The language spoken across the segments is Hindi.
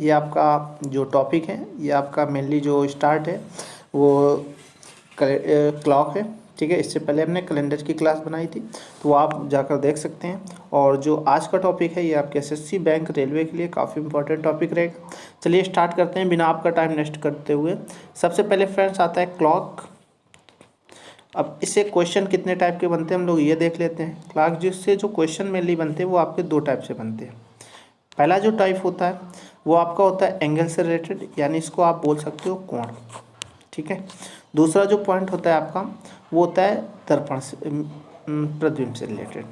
ये आपका जो टॉपिक है ये आपका मेनली जो स्टार्ट है वो क्लॉक है, ठीक है। इससे पहले हमने कैलेंडर की क्लास बनाई थी, तो वो आप जाकर देख सकते हैं। और जो आज का टॉपिक है ये आपके एसएससी बैंक रेलवे के लिए काफ़ी इंपॉर्टेंट टॉपिक रहेगा। चलिए स्टार्ट करते हैं बिना आपका टाइम वेस्ट करते हुए। सबसे पहले फ्रेंड्स आता है क्लॉक। अब इससे क्वेश्चन कितने टाइप के बनते हैं हम लोग ये देख लेते हैं। क्लॉक जिससे जो क्वेश्चन मेनली बनते हैं वो आपके दो टाइप से बनते हैं। पहला जो टाइप होता है वो आपका होता है एंगल से रिलेटेड, यानी इसको आप बोल सकते हो कोण, ठीक है। दूसरा जो पॉइंट होता है आपका वो होता है दर्पण से प्रतिबिंब से रिलेटेड।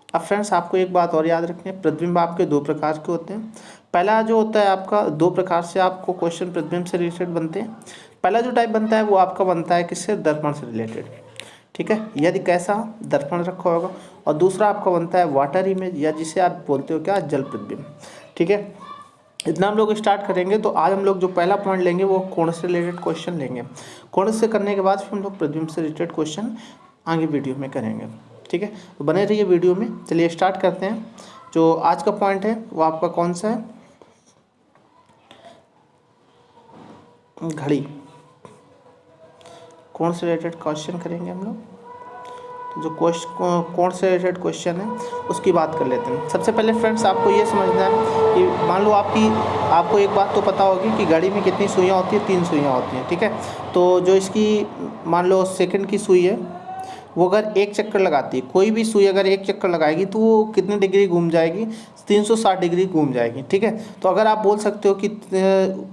अब फ्रेंड्स आपको एक बात और याद रखनी है, प्रतिबिंब आपके दो प्रकार के होते हैं। पहला जो होता है आपका दो प्रकार से आपको क्वेश्चन प्रतिबिंब से रिलेटेड बनते हैं। पहला जो टाइप बनता है वो आपका बनता है किससे, दर्पण से रिलेटेड, ठीक है। यदि कैसा दर्पण रखा होगा। और दूसरा आपका बनता है वाटर इमेज, या जिसे आप बोलते हो क्या, जल प्रतिबिंब, ठीक है। इतना हम लोग स्टार्ट करेंगे। तो आज हम लोग जो पहला पॉइंट लेंगे वो कोण से रिलेटेड क्वेश्चन लेंगे। कोण से करने के बाद फिर हम लोग प्रतिबिंब से रिलेटेड क्वेश्चन आगे वीडियो में करेंगे, ठीक है। तो बने रहिए वीडियो में। चलिए स्टार्ट करते हैं। जो आज का पॉइंट है वो आपका कौन सा है, घड़ी। कोण से रिलेटेड क्वेश्चन करेंगे हम लोग। जो कोण से रिलेटेड क्वेश्चन है उसकी बात कर लेते हैं। सबसे पहले फ्रेंड्स आपको ये समझना है कि मान लो आपको एक बात तो पता होगी कि घड़ी में कितनी सुइयाँ होती हैं, 3 सुइयाँ होती हैं, ठीक है। तो जो इसकी मान लो सेकंड की सुई है वो अगर एक चक्कर लगाती है, कोई भी सुई अगर एक चक्कर लगाएगी तो वो कितनी डिग्री घूम जाएगी, 360 डिग्री घूम जाएगी, ठीक है। तो अगर आप बोल सकते हो कि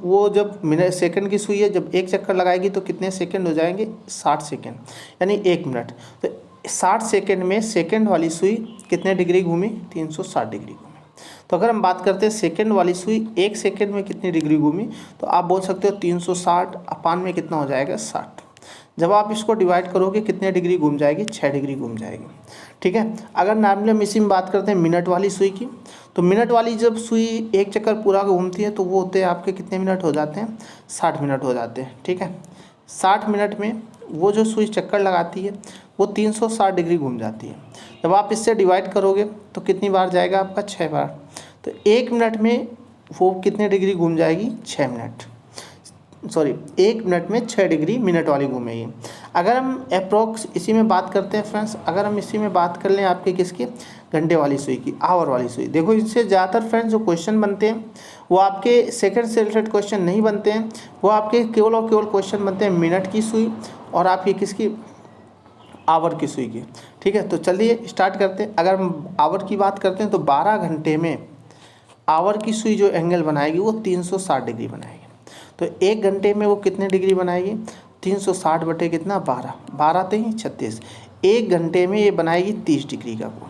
वो जब मिनट सेकंड की सुई है जब एक चक्कर लगाएगी तो कितने सेकंड हो जाएंगे, 60 सेकंड, यानी 1 मिनट। तो 60 सेकंड में सेकंड वाली सुई कितने डिग्री घूमी, 360 डिग्री घूमी। तो अगर हम बात करते हैं सेकंड वाली सुई 1 सेकंड में कितनी डिग्री घूमी, तो आप बोल सकते हो 360 अपान में कितना हो जाएगा, 60। जब आप इसको डिवाइड करोगे कितने डिग्री घूम जाएगी, 6 डिग्री घूम जाएगी, ठीक है। अगर नॉर्मली हम इसी में बात करते हैं मिनट वाली सुई की, तो मिनट वाली जब सुई एक चक्कर पूरा घूमती है तो वो होते हैं आपके कितने मिनट हो जाते हैं, 60 मिनट हो जाते हैं, ठीक है। 60 मिनट में वो जो सुई चक्कर लगाती है वो 360 डिग्री घूम जाती है। जब आप इससे डिवाइड करोगे तो कितनी बार जाएगा आपका, 6 बार। तो 1 मिनट में वो कितने डिग्री घूम जाएगी, 6 मिनट, सॉरी 1 मिनट में 6 डिग्री मिनट वाली घूमेगी। अगर हम अप्रोक्स इसी में बात करते हैं फ्रेंड्स, अगर हम इसी में बात कर लें आपके किसकी, घंटे वाली सुई की, आवर वाली सुई। देखो इससे ज़्यादातर फ्रेंड्स जो क्वेश्चन बनते हैं वो आपके सेकंड से रिलेटेड क्वेश्चन नहीं बनते हैं, वो आपके केवल और केवल क्वेश्चन बनते हैं मिनट की सुई और आपकी किसकी, आवर की सुई की, ठीक है। तो चलिए स्टार्ट करते हैं। अगर हम आवर की बात करते हैं तो 12 घंटे में आवर की सुई जो एंगल बनाएगी वो 360 डिग्री बनाएगी। तो 1 घंटे में वो कितने डिग्री बनाएगी, 360 बटे कितना, 12, 12 ते 36, 1 घंटे में ये बनाएगी 30 डिग्री का कोण,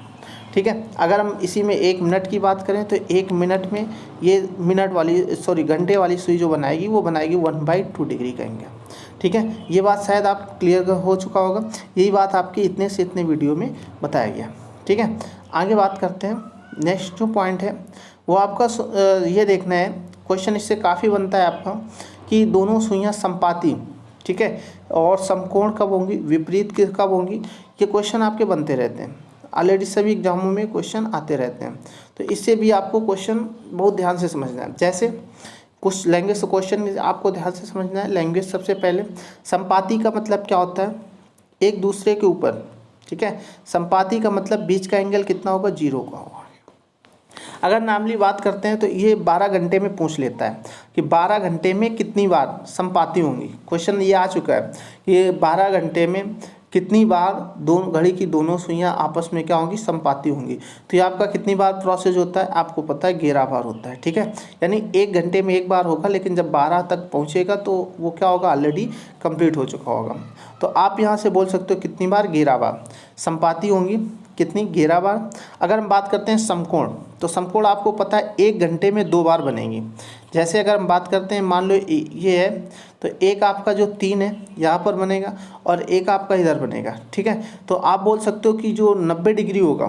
ठीक है। अगर हम इसी में 1 मिनट की बात करें तो 1 मिनट में ये घंटे वाली सुई जो बनाएगी वो बनाएगी 1/2 डिग्री का एंगल, ठीक है। ये बात शायद आप क्लियर हो चुका होगा। यही बात आपके इतने से इतने वीडियो में बताया गया, ठीक है। आगे बात करते हैं। नेक्स्ट जो पॉइंट है वो आपका ये देखना है, क्वेश्चन इससे काफ़ी बनता है आपका कि दोनों सुइयां संपाती, ठीक है, और समकोण कब होंगी, विपरीत कब होंगी। ये क्वेश्चन आपके बनते रहते हैं, ऑलरेडी सभी एग्जामों में क्वेश्चन आते रहते हैं। तो इससे भी आपको क्वेश्चन बहुत ध्यान से समझना है। जैसे कुछ लैंग्वेज क्वेश्चन आपको ध्यान से समझना है। लैंग्वेज सबसे पहले, संपाती का मतलब क्या होता है, एक दूसरे के ऊपर, ठीक है। संपाती का मतलब बीच का एंगल कितना होगा, 0 का होगा। अगर नार्मली बात करते हैं तो ये 12 घंटे में पूछ लेता है कि 12 घंटे में कितनी बार संपाती होंगी। क्वेश्चन ये आ चुका है कि ये 12 घंटे में कितनी बार दोनों घड़ी की दोनों सुइयां आपस में क्या होंगी, संपाती होंगी। तो ये आपका कितनी बार प्रोसेस होता है, आपको पता है 11 बार होता है, ठीक है। यानी 1 घंटे में 1 बार होगा, लेकिन जब 12 तक पहुँचेगा तो वो क्या होगा, ऑलरेडी कंप्लीट हो चुका होगा। तो आप यहाँ से बोल सकते हो कितनी बार, 11 बार संपाती होंगी, कितनी, 11 बार। अगर हम बात करते हैं समकोण, तो समकोण आपको पता है 1 घंटे में 2 बार बनेंगी। जैसे अगर हम बात करते हैं, मान लो ये है तो एक आपका जो 3 है यहाँ पर बनेगा और एक आपका इधर बनेगा, ठीक है। तो आप बोल सकते हो कि जो 90 डिग्री होगा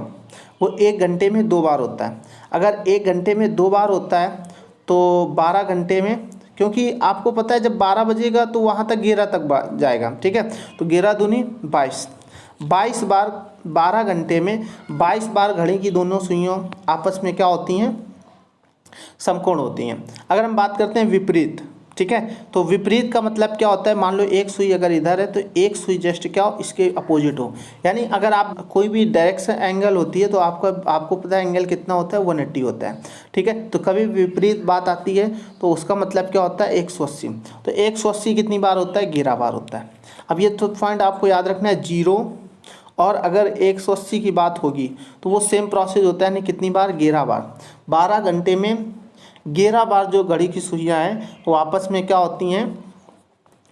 वो 1 घंटे में 2 बार होता है। अगर 1 घंटे में 2 बार होता है तो 12 घंटे में, क्योंकि आपको पता है जब 12 बजेगा तो वहाँ तक 11 तक जाएगा, ठीक है। तो 11 दूनी 22, 22 बार 12 घंटे में 22 बार घड़ी की दोनों सुइयों आपस में क्या होती हैं, समकोण होती हैं। अगर हम बात करते हैं विपरीत, ठीक है, तो विपरीत का मतलब क्या होता है, मान लो एक सुई अगर इधर है तो एक सुई जस्ट क्या हो, इसके अपोजिट हो। यानी अगर आप कोई भी डायरेक्शन एंगल होती है तो आपको पता है एंगल कितना होता है, 180 होता है, ठीक है। तो कभी विपरीत बात आती है तो उसका मतलब क्या होता है, 180। तो 180 कितनी बार होता है, 11 बार होता है। अब ये तो पॉइंट आपको याद रखना है, 0 और अगर 180 की बात होगी तो वो सेम प्रोसेस होता है, यानी कितनी बार, 11 बार। 12 घंटे में 11 बार जो घड़ी की सुइयाँ हैं वो आपस में क्या होती हैं,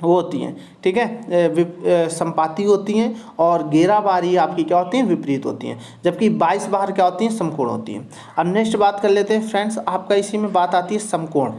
वो होती हैं, ठीक है, संपाती होती हैं। और 11 बार ही आपकी क्या होती हैं, विपरीत होती हैं। जबकि 22 बार क्या होती हैं, समकोण होती हैं। अब नेक्स्ट बात कर लेते हैं फ्रेंड्स, आपका इसी में बात आती है समकोण।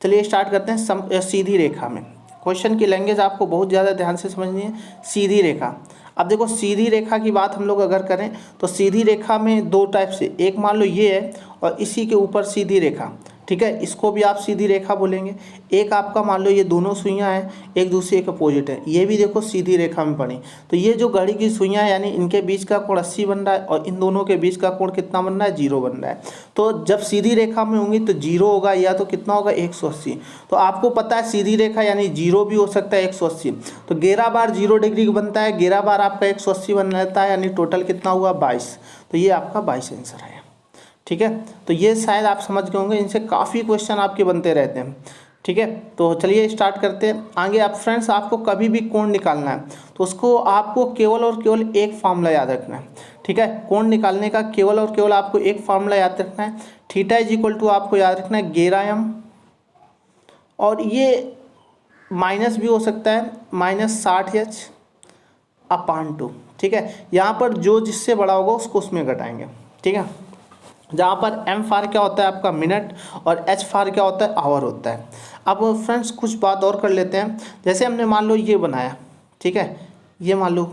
चलिए स्टार्ट करते हैं सीधी रेखा में। क्वेश्चन की लैंग्वेज आपको बहुत ज़्यादा ध्यान से समझनी है। सीधी रेखा, अब देखो सीधी रेखा की बात हम लोग अगर करें तो सीधी रेखा में दो टाइप से, एक मान लो ये है और इसी के ऊपर सीधी रेखा, ठीक है, इसको भी आप सीधी रेखा बोलेंगे। एक आपका मान लो ये दोनों सुइयां हैं एक दूसरे के अपोजिट है, ये भी देखो सीधी रेखा में पड़ी। तो ये जो घड़ी की सुइयां यानी इनके बीच का कोण 80 बन रहा है और इन दोनों के बीच का कोण कितना बन रहा है, 0 बन रहा है। तो जब सीधी रेखा में होंगी तो 0 होगा या तो कितना होगा, 180। तो आपको पता है सीधी रेखा यानी 0 भी हो सकता है 180। तो 11 बार 0 डिग्री का बनता है, 11 बार आपका 180 बन जाता है, यानी टोटल कितना हुआ, 22। तो ये आपका 22 आंसर है, ठीक है। तो ये शायद आप समझ गए होंगे, इनसे काफ़ी क्वेश्चन आपके बनते रहते हैं, ठीक है। तो चलिए स्टार्ट करते हैं आगे। आप फ्रेंड्स आपको कभी भी कोण निकालना है तो उसको आपको केवल और केवल एक फार्मूला याद रखना है, ठीक है। कोण निकालने का केवल और केवल आपको एक फार्मूला याद रखना है, थीटा इज इक्वल टू आपको याद रखना है 11m, और ये माइनस भी हो सकता है -60h/2, ठीक है। यहाँ पर जो जिससे बड़ा होगा उसको उसमें घटाएंगे, ठीक है। जहाँ पर m फार क्या होता है आपका मिनट और h फार क्या होता है, आवर होता है। अब फ्रेंड्स कुछ बात और कर लेते हैं, जैसे हमने मान लो ये बनाया, ठीक है, ये मान लो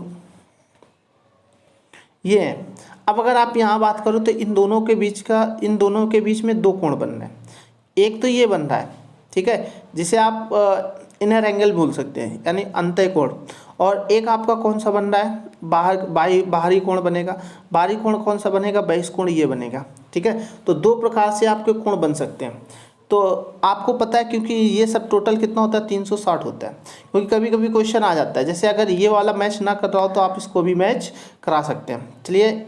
ये है। अब अगर आप यहाँ बात करो तो इन दोनों के बीच में दो कोण बन रहे हैं। एक तो ये बन रहा है, ठीक है, जिसे आप इनर एंगल बोल सकते हैं यानी अंतः कोण। और एक आपका कौन सा बन रहा है, बाहरी कोण बनेगा। बाहरी कोण कौन सा बनेगा, बहिष्ठ कोण ये बनेगा, ठीक है। तो दो प्रकार से आपके कोण बन सकते हैं। तो आपको पता है क्योंकि ये सब टोटल कितना होता है, 360 होता है। क्योंकि कभी कभी क्वेश्चन आ जाता है, जैसे अगर ये वाला मैच ना कर रहा हो तो आप इसको भी मैच करा सकते हैं। चलिए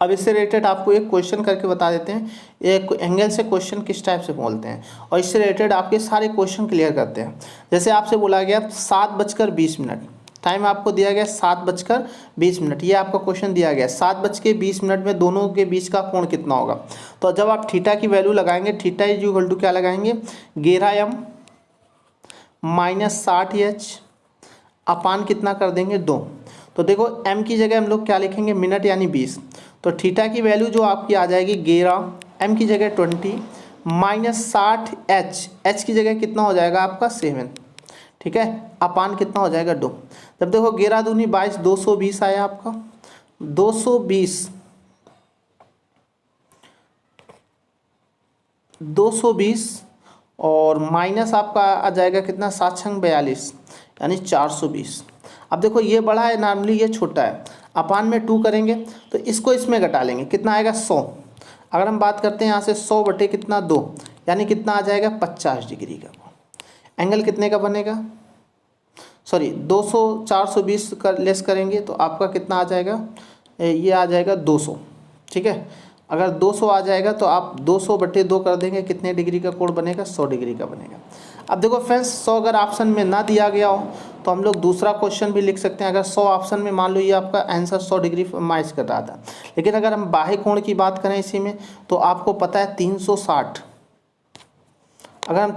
अब इससे रिलेटेड आपको एक क्वेश्चन करके बता देते हैं, एक एंगल से क्वेश्चन किस टाइप से बोलते हैं, और इससे रिलेटेड आपके सारे क्वेश्चन क्लियर करते हैं। जैसे आपसे बोला गया 7:20, टाइम आपको दिया गया 7:20, ये आपका क्वेश्चन दिया गया 7:20 में दोनों के बीच का कोण कितना होगा। तो जब आप थीटा की वैल्यू लगाएंगे, थीटा इज इक्वल टू क्या लगाएंगे, 11m -60h अपान कितना कर देंगे, 2। तो देखो m की जगह हम लोग क्या लिखेंगे, मिनट यानी 20। तो थीटा की वैल्यू जो आपकी आ जाएगी 11, m की जगह 20 -60h, h की जगह कितना हो जाएगा आपका 7, ठीक है, अपान कितना हो जाएगा 2। जब देखो 11 दूनी 22, 220 आया आपका, 220 और माइनस आपका आ जाएगा कितना, 7×42 यानी 420। अब देखो ये बड़ा है नॉर्मली, ये छोटा है, अपान में 2 करेंगे तो इसको इसमें घटा लेंगे, कितना आएगा 100। अगर हम बात करते हैं यहाँ से 100 बटे कितना 2, यानी कितना आ जाएगा 50 डिग्री का। एंगल कितने का बनेगा, सॉरी 200, 420 कर लेस करेंगे तो आपका कितना आ जाएगा, ये आ जाएगा 200, ठीक है। अगर 200 आ जाएगा तो आप 200 बटे 2 कर देंगे, कितने डिग्री का कोण बनेगा, 100 डिग्री का बनेगा। अब देखो फ्रेंड्स 100 अगर ऑप्शन में ना दिया गया हो तो हम लोग दूसरा क्वेश्चन भी लिख सकते हैं। अगर 100 ऑप्शन में मान लो ये आपका आंसर 100 डिग्री मैच कर रहा था, लेकिन अगर हम बाह्य कोण की बात करें इसी में तो आपको पता है 360, अगर हम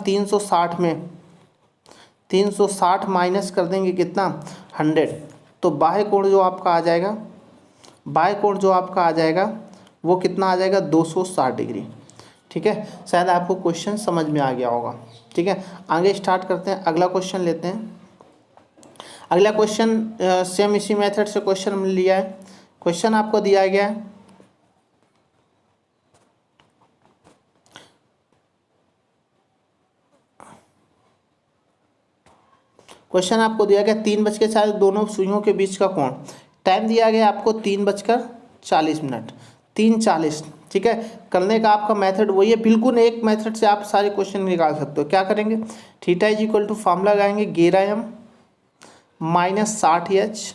360 माइनस कर देंगे कितना 100, तो बाह्य कोण जो आपका आ जाएगा, वो कितना आ जाएगा 260 डिग्री, ठीक है। शायद आपको क्वेश्चन समझ में आ गया होगा, ठीक है। आगे स्टार्ट करते हैं, अगला क्वेश्चन लेते हैं। अगला क्वेश्चन सेम इसी मेथड से क्वेश्चन हमने लिया है। क्वेश्चन आपको दिया गया है, क्वेश्चन आपको दिया गया 3 बज के 4 दोनों सुइयों के बीच का कोण टाइम दिया गया आपको 3:40, 3:40। ठीक है, करने का आपका मेथड वही है, बिल्कुल एक मेथड से आप सारे क्वेश्चन निकाल सकते हो। क्या करेंगे, theta is equal to formula लगाएंगे 11m माइनस 60h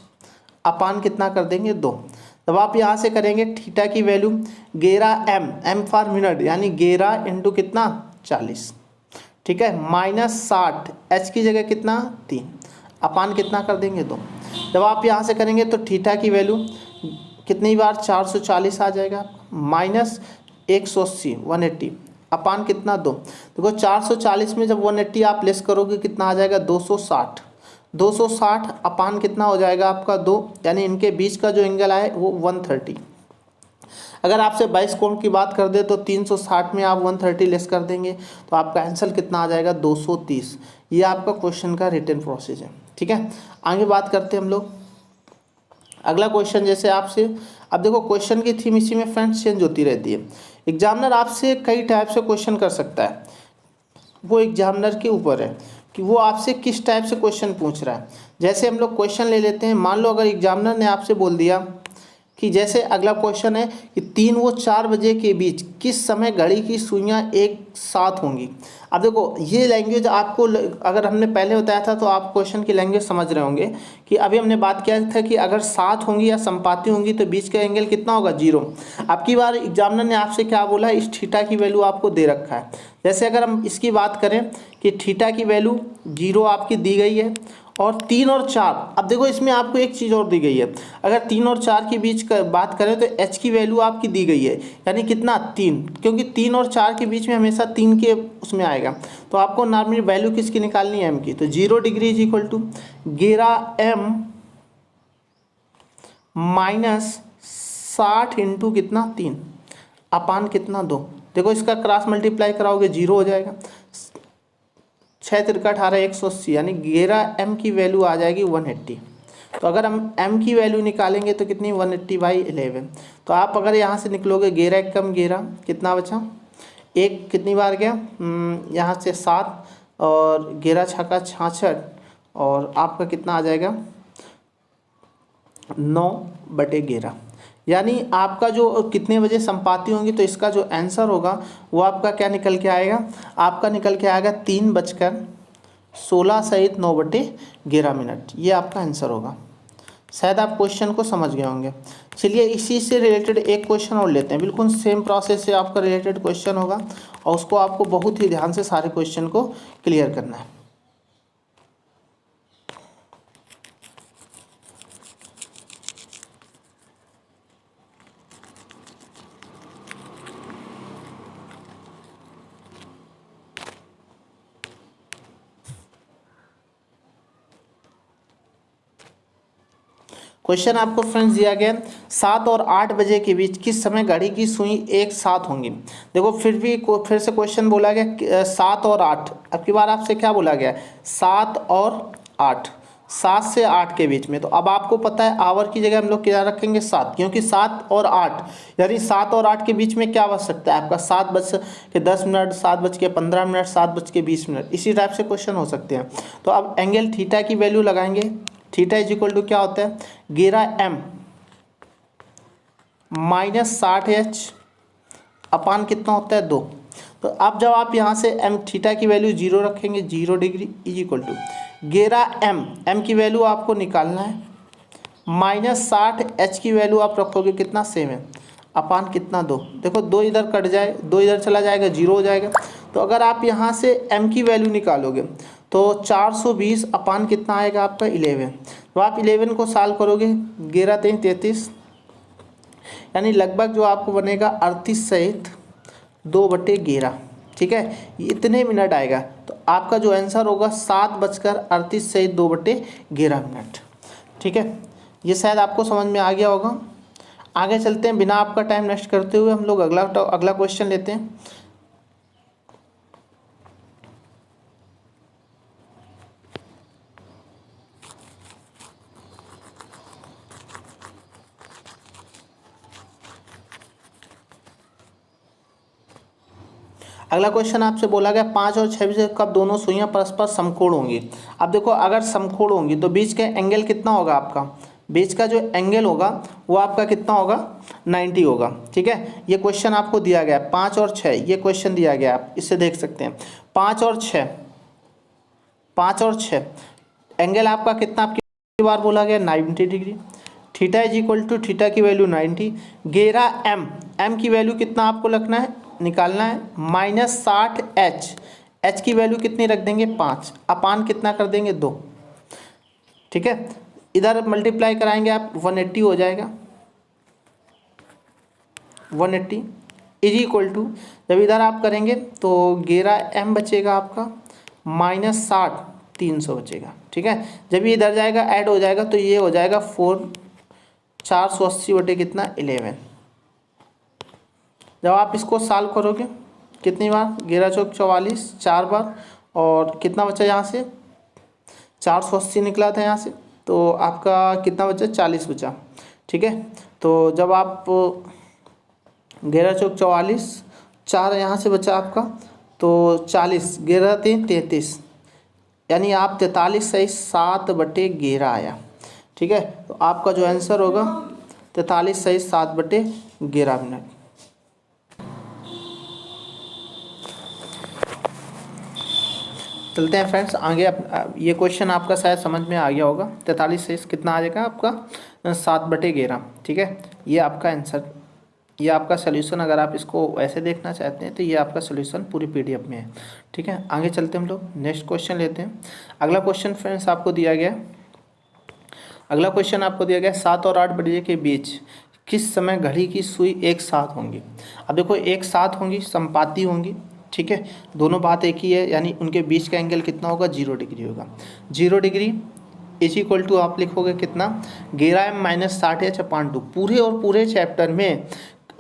अपान कितना कर देंगे 2। तब आप यहाँ से करेंगे थीटा की value 11m, m for minute यानी 11 इंटू कितना 40, ठीक है, माइनस 60, h की जगह कितना 3 अपान कितना कर देंगे 2। जब आप यहाँ से करेंगे तो थीटा की वैल्यू कितनी बार 440 आ जाएगा, माइनस 180 180 अपान कितना 2। देखो 440 में जब 180 आप लेस करोगे कितना आ जाएगा 260, 260 अपान कितना हो जाएगा आपका 2, यानी इनके बीच का जो एंगल आए वो 130। अगर आपसे 22 कोण की बात कर दे तो 360 में आप 130 लेस कर देंगे तो आपका आंसर कितना आ जाएगा 230। ये आपका क्वेश्चन का रिटन प्रोसेस है। ठीक है, आगे बात करते हैं हम लोग। अगला क्वेश्चन जैसे आपसे, अब देखो क्वेश्चन की थीम इसी में फ्रेंड्स चेंज होती रहती है। एग्जामिनर आपसे कई टाइप से क्वेश्चन कर सकता है, वो एग्जामिनर के ऊपर है कि वो आपसे किस टाइप से क्वेश्चन पूछ रहा है। जैसे हम लोग क्वेश्चन ले लेते हैं, मान लो अगर एग्जामिनर ने आपसे बोल दिया कि जैसे अगला क्वेश्चन है कि 3 व 4 बजे के बीच किस समय घड़ी की सुइयां एक साथ होंगी। अब देखो ये लैंग्वेज आपको अगर हमने पहले बताया था तो आप क्वेश्चन की लैंग्वेज समझ रहे होंगे कि अभी हमने बात किया था कि अगर साथ होंगी या संपाती होंगी तो बीच का एंगल कितना होगा 0। अब की बार एग्जामिनर ने आपसे क्या बोला, इस थीटा की वैल्यू आपको दे रखा है। जैसे अगर हम इसकी बात करें कि थीटा की वैल्यू 0 आपकी दी गई है और 3 और 4, अब देखो इसमें आपको एक चीज़ और दी गई है, अगर 3 और 4 के बीच का बात करें तो h की वैल्यू आपकी दी गई है यानी कितना 3, क्योंकि 3 और 4 के बीच में हमेशा 3 के उसमें आएगा। तो आपको नॉर्मली वैल्यू किसकी निकालनी है m की, तो 0 degree is equal to 11m minus 60 into कितना 3 अपान कितना 2। देखो इसका क्रॉस मल्टीप्लाई कराओगे 0 हो जाएगा, 6 तिरका 18 180 यानी 11m की वैल्यू आ जाएगी 180। तो अगर हम m की वैल्यू निकालेंगे तो कितनी 180/11। तो आप अगर यहाँ से निकलोगे 11 1 कम 11 कितना बचा, एक कितनी बार गया यहाँ से 7 और 11 छक्का 66 और आपका कितना आ जाएगा 9/11, यानी आपका जो कितने बजे संपाती होंगी। तो इसका जो आंसर होगा वो आपका क्या निकल के आएगा, आपका निकल के आएगा 3:16 सहित 9/11। ये आपका आंसर होगा। शायद आप क्वेश्चन को समझ गए होंगे। चलिए इसी से रिलेटेड एक क्वेश्चन और लेते हैं, बिल्कुल सेम प्रोसेस से आपका रिलेटेड क्वेश्चन होगा और उसको आपको बहुत ही ध्यान से सारे क्वेश्चन को क्लियर करना है। क्वेश्चन आपको फ्रेंड्स दिया गया 7 और 8 बजे के बीच किस समय घड़ी की सुई एक साथ होंगी। देखो फिर से क्वेश्चन बोला गया 7 और 8। अब की बार आपसे क्या बोला गया 7 और 8, 7 से 8 के बीच में। तो अब आपको पता है आवर की जगह हम लोग क्या रखेंगे 7, क्योंकि 7 और 8 यानी 7 और 8 के बीच में क्या बच सकता है आपका 7:10, 7:15, 7:20, इसी टाइप से क्वेश्चन हो सकते हैं। तो अब एंगल थीटा की वैल्यू लगाएंगे, थीटा इज इक्वल टू क्या होता है 11m माइनस 60h अपान कितना होता है 2। तो अब जब आप यहाँ से m थीटा की वैल्यू 0 रखेंगे, 0 degree is equal to 11m, m की वैल्यू आपको निकालना है माइनस 60h की वैल्यू आप रखोगे कितना सेम है अपान कितना 2। देखो 2 इधर कट जाए, 2 इधर चला जाएगा 0 हो जाएगा। तो अगर आप यहाँ से m की वैल्यू निकालोगे तो 420 अपान कितना आएगा आपका 11। तो आप 11 को सॉल्व करोगे 11 3 33 यानी लगभग जो आपको बनेगा 38 सहित 2/11। ठीक है, इतने मिनट आएगा। तो आपका जो आंसर होगा 7:38 सहित 2/11। ठीक है, ये शायद आपको समझ में आ गया होगा। आगे चलते हैं, बिना आपका टाइम नष्ट करते हुए हम लोग अगला क्वेश्चन लेते हैं। अगला क्वेश्चन आपसे बोला गया 5 और 6 बजे कब दोनों सुइयां परस्पर समकोण होंगी। अब देखो अगर समकोण होंगी तो बीच का एंगल कितना होगा आपका बीच का जो एंगल होगा वो आपका कितना होगा, 90 होगा। ठीक है, ये क्वेश्चन आपको दिया गया है 5 और 6, ये क्वेश्चन दिया गया है, आप इससे देख सकते हैं 5 और 6, 5 और 6 एंगल आपका कितना, आपकी बार बोला गया 90 degree. Theta is equal to, theta की वैल्यू 90, घेरा एम, एम की वैल्यू कितना आपको रखना है, निकालना है -60 एच, एच की वैल्यू कितनी रख देंगे 5, अपान कितना कर देंगे 2। ठीक है, इधर मल्टीप्लाई कराएंगे आप 180 हो जाएगा, 180 इज इक्वल टू, जब इधर आप करेंगे तो घेरा एम बचेगा आपका -60, 300 बचेगा। ठीक है, जब ये इधर जाएगा ऐड हो जाएगा तो ये हो जाएगा 480 बटे कितना 11। जब आप इसको सॉल्व करोगे कितनी बार, 11 चौक 44, 4 बार, और कितना बचा यहाँ से 480 निकला था यहाँ से, तो आपका कितना बचा 40 बचा। ठीक है, तो जब आप 11 चौक 44, 4 यहाँ से बचा आपका, तो 40, 11 3 33, यानी आप 43 सही 7 बटे 11 आया। ठीक है, तो आपका जो आंसर होगा 43 सही 7 बटे 11 मिनट। चलते हैं फ्रेंड्स आगे। ये क्वेश्चन आपका शायद समझ में आ गया होगा। 43 सही कितना आ जाएगा आपका 7 बटे 11। ठीक है, ये आपका आंसर, ये आपका सोल्यूशन। अगर आप इसको ऐसे देखना चाहते हैं तो ये आपका सोल्यूशन पूरी PDF में है। ठीक है, आगे चलते हैं हम लोग, नेक्स्ट क्वेश्चन लेते हैं। अगला क्वेश्चन फ्रेंड्स आपको दिया गया, अगला क्वेश्चन आपको दिया गया 7 और 8 बजे के बीच किस समय घड़ी की सुई एक साथ होंगी। अब देखो एक साथ होंगी, संपाती होंगी। ठीक है, दोनों बात एक ही है, यानी उनके बीच का एंगल कितना होगा 0 डिग्री होगा। 0 डिग्री इज इक्वल टू आप लिखोगे कितना, 11m - 60h/2। पूरे और पूरे चैप्टर में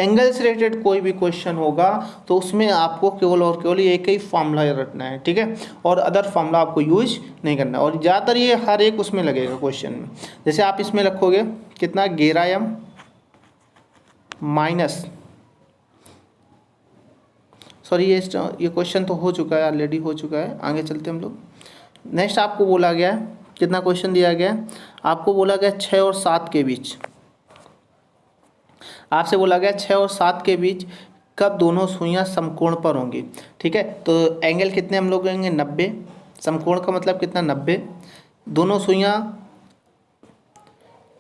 एंगल से रिलेटेड कोई भी क्वेश्चन होगा तो उसमें आपको केवल और केवल एक ही फार्मूला रटना है। ठीक है, और अदर फार्मूला आपको यूज नहीं करना है, और ज़्यादातर ये हर एक उसमें लगेगा क्वेश्चन में। जैसे आप इसमें रखोगे कितना 11m माइनस, सॉरी ये क्वेश्चन तो हो चुका है, ऑलरेडी हो चुका है। आगे चलते हम लोग, नेक्स्ट आपको बोला गया है, कितना क्वेश्चन दिया गया है आपको, बोला गया 6 और 7 के बीच, आपसे बोला गया 6 और 7 के बीच कब दोनों सुइयां समकोण पर होंगी। ठीक है, तो एंगल कितने हम लोग लेंगे 90, समकोण का मतलब कितना 90, दोनों सुइयां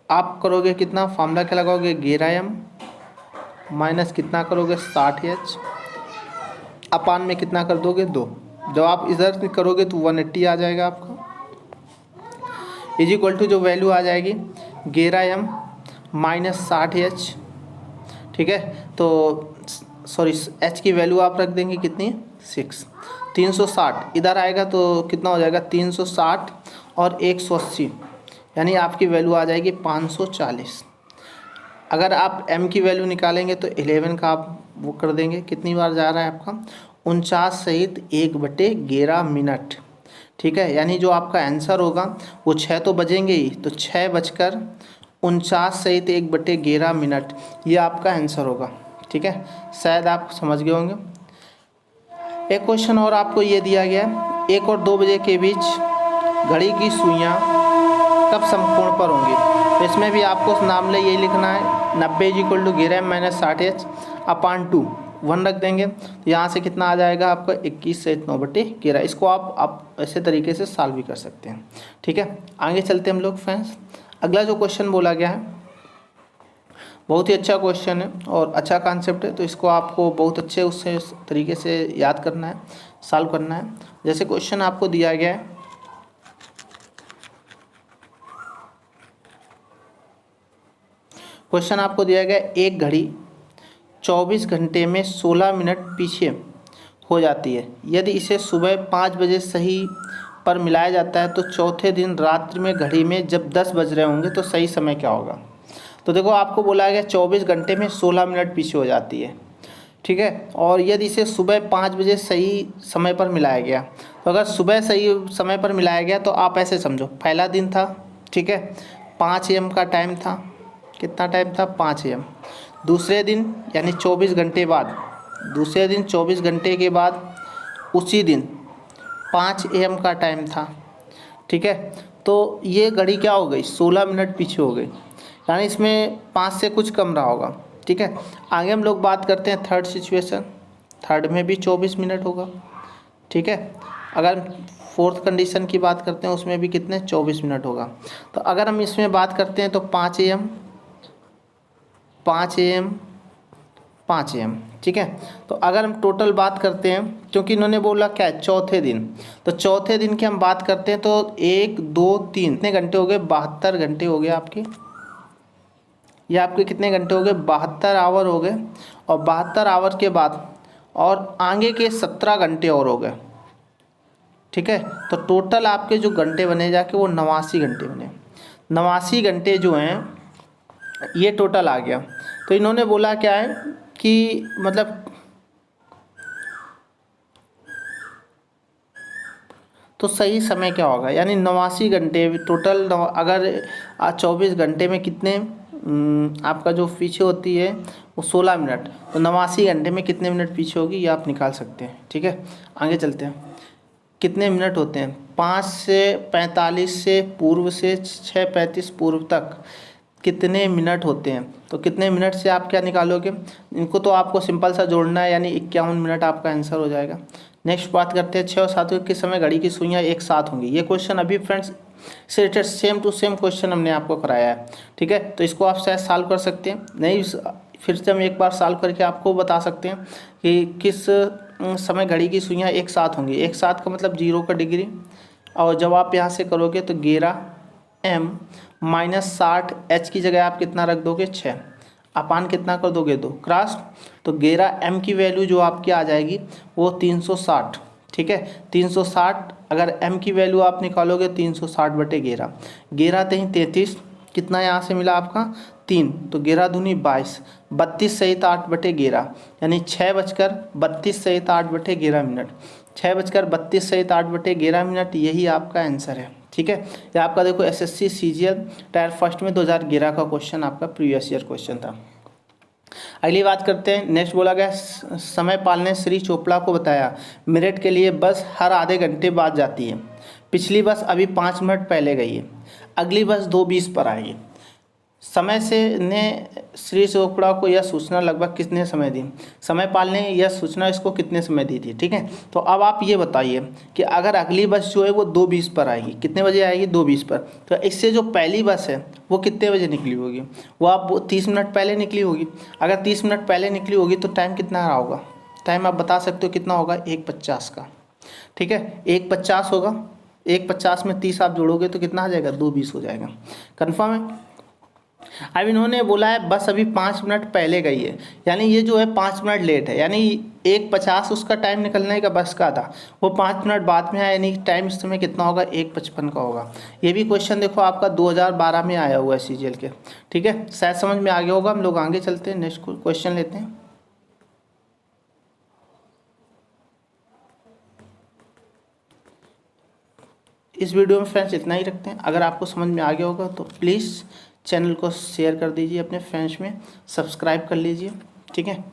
आप करोगे कितना, फार्मूला क्या लगाओगे 11m माइनस कितना करोगे 60h, अपान में कितना कर दोगे 2। जब आप इधर करोगे तो 180 आ जाएगा आपका, इज इक्वल टू जो वैल्यू आ जाएगी 11m माइनस 60h। ठीक है, तो सॉरी h की वैल्यू आप रख देंगे कितनी 6, 360 इधर आएगा तो कितना हो जाएगा 360 और 180, यानी आपकी वैल्यू आ जाएगी 540। अगर आप m की वैल्यू निकालेंगे तो 11 का आप वो कर देंगे, कितनी बार जा रहा है आपका 49 सहित 1/11 मिनट। ठीक है, यानी जो आपका आंसर होगा वो 6 तो बजेंगे ही, तो 6:49 सहित 1/11 मिनट, ये आपका आंसर होगा। ठीक है, शायद आप समझ गए होंगे। एक क्वेश्चन और आपको ये दिया गया है, 1 और 2 बजे के बीच घड़ी की सुइयां कब समकोण पर होंगी। तो इसमें भी आपको नाम ले यही लिखना है 90 = 11m - 60h/2 1 रख देंगे, तो यहाँ से कितना आ जाएगा आपका 21 सहित 9/11। इसको आप ऐसे तरीके से सॉल्व भी कर सकते हैं। ठीक है, आगे चलते हम लोग फ्रेंड्स। अगला जो क्वेश्चन बोला गया है बहुत ही अच्छा क्वेश्चन है और अच्छा कॉन्सेप्ट है, तो इसको आपको बहुत अच्छे उससे तरीके से याद करना है, सॉल्व करना है। जैसे क्वेश्चन आपको दिया गया है, क्वेश्चन आपको दिया गया एक घड़ी 24 घंटे में 16 मिनट पीछे हो जाती है। यदि इसे सुबह 5 बजे सही पर मिलाया जाता है तो चौथे दिन रात्रि में घड़ी में जब 10 बज रहे होंगे तो सही समय क्या होगा। तो देखो आपको बोला गया 24 घंटे में 16 मिनट पीछे हो जाती है। ठीक है, और यदि इसे सुबह 5 बजे सही समय पर मिलाया गया, तो अगर सुबह सही समय पर मिलाया गया तो आप ऐसे समझो पहला दिन था। ठीक है, 5 AM का टाइम था, कितना टाइम था 5 AM। दूसरे दिन यानी 24 घंटे बाद, दूसरे दिन 24 घंटे के बाद उसी दिन 5 AM का टाइम था। ठीक है, तो ये घड़ी क्या हो गई, 16 मिनट पीछे हो गई, यानी इसमें 5 से कुछ कम रहा होगा। ठीक है, आगे हम लोग बात करते हैं थर्ड सिचुएशन। थर्ड में भी 24 मिनट होगा। ठीक है, अगर फोर्थ कंडीशन की बात करते हैं उसमें भी कितने 24 मिनट होगा। तो अगर हम इसमें बात करते हैं तो 5 AM 5 AM 5 AM। ठीक है, तो अगर हम टोटल बात करते हैं, क्योंकि इन्होंने बोला क्या है चौथे दिन, तो चौथे दिन की हम बात करते हैं तो 1 2 3 कितने घंटे हो गए, 72 घंटे हो गए आपके। ये आपके कितने घंटे हो गए, 72 आवर हो गए। और 72 आवर के बाद और आगे के 17 घंटे और हो गए। ठीक है, तो टोटल आपके जो घंटे बने जाके वो 89 घंटे बने। 89 घंटे जो हैं ये टोटल आ गया। तो इन्होंने बोला क्या है कि मतलब तो सही समय क्या होगा, यानी 89 घंटे टोटल। अगर 24 घंटे में कितने आपका जो पीछे होती है वो 16 मिनट, तो 89 घंटे में कितने मिनट पीछे होगी ये आप निकाल सकते हैं। ठीक है, आगे चलते हैं। कितने मिनट होते हैं, 5 से 45 से पूर्व से 6:35 पूर्व तक कितने मिनट होते हैं। तो कितने मिनट से आप क्या निकालोगे, इनको तो आपको सिंपल सा जोड़ना है, यानी 51 मिनट आपका आंसर हो जाएगा। नेक्स्ट बात करते हैं 6 और 7 के समय घड़ी की सुइयाँ एक साथ होंगी। ये क्वेश्चन अभी फ्रेंड्स से related same to same question हमने आपको कराया है। ठीक है, तो इसको आप शायद सॉल्व कर सकते हैं, नहीं फिर से हम एक बार सॉल्व करके आपको बता सकते हैं कि किस समय घड़ी की सुइयाँ एक साथ होंगी। एक साथ का मतलब 0 का डिग्री, और जब आप यहाँ से करोगे तो 11m माइनस 60h की जगह आप कितना रख दोगे 6, अपान कितना कर दोगे 2 क्रॉस, तो 11m की वैल्यू जो आपकी आ जाएगी वो 360। ठीक है, 360 अगर m की वैल्यू आप निकालोगे 360/11, 11 3 33, कितना यहाँ से मिला आपका 3, तो 11 दूनी 22, 32 सहित 8/11, यानी 6:32 सहित 8/11 मिनट, 6:32 सहित 8/11 मिनट, यही आपका आंसर है। ठीक है, ये आपका देखो SSC CGL टायर फर्स्ट में 2011 का क्वेश्चन आपका प्रीवियस ईयर क्वेश्चन था। अगली बात करते हैं। नेक्स्ट बोला गया समय पाल ने श्री चोपड़ा को बताया मेरठ के लिए बस हर आधे घंटे बाद जाती है, पिछली बस अभी 5 मिनट पहले गई है, अगली बस 2:20 पर आएगी। समय से ने श्री चोपड़ा को यह सूचना लगभग कितने समय दी, समय पाल ने यह सूचना इसको कितने समय दी थी। ठीक है, तो अब आप ये बताइए कि अगर अगली बस जो है वो 2:20 पर आएगी, कितने बजे आएगी 2:20 पर, तो इससे जो पहली बस है वो कितने बजे निकली होगी, वो आप 30 मिनट पहले निकली होगी। अगर 30 मिनट पहले निकली होगी तो टाइम कितना रहा होगा, टाइम आप बता सकते हो कितना होगा, 1:50 का। ठीक है, 1:50 होगा, 1:50 में 30 आप जोड़ोगे तो कितना आ जाएगा 2:20 हो जाएगा। कन्फर्म है। अब इन्होंने बोला है बस अभी 5 मिनट पहले गई है, यानी ये जो है 5 मिनट लेट है, यानी 1:50 उसका टाइम निकलने का बस का था, वो 5 मिनट बाद में आया, यानी टाइम इस समय कितना होगा 1:55 का होगा। ये भी क्वेश्चन देखो आपका 2012 में आया हुआ है CGL के। ठीक है, शायद समझ में आ गया होगा। हम लोग आगे चलते हैं, नेक्स्ट क्वेश्चन लेते हैं। इस वीडियो में फ्रेंड्स इतना ही रखते हैं। अगर आपको समझ में आ गया होगा तो प्लीज़ चैनल को शेयर कर दीजिए अपने फ्रेंड्स में, सब्सक्राइब कर लीजिए। ठीक है।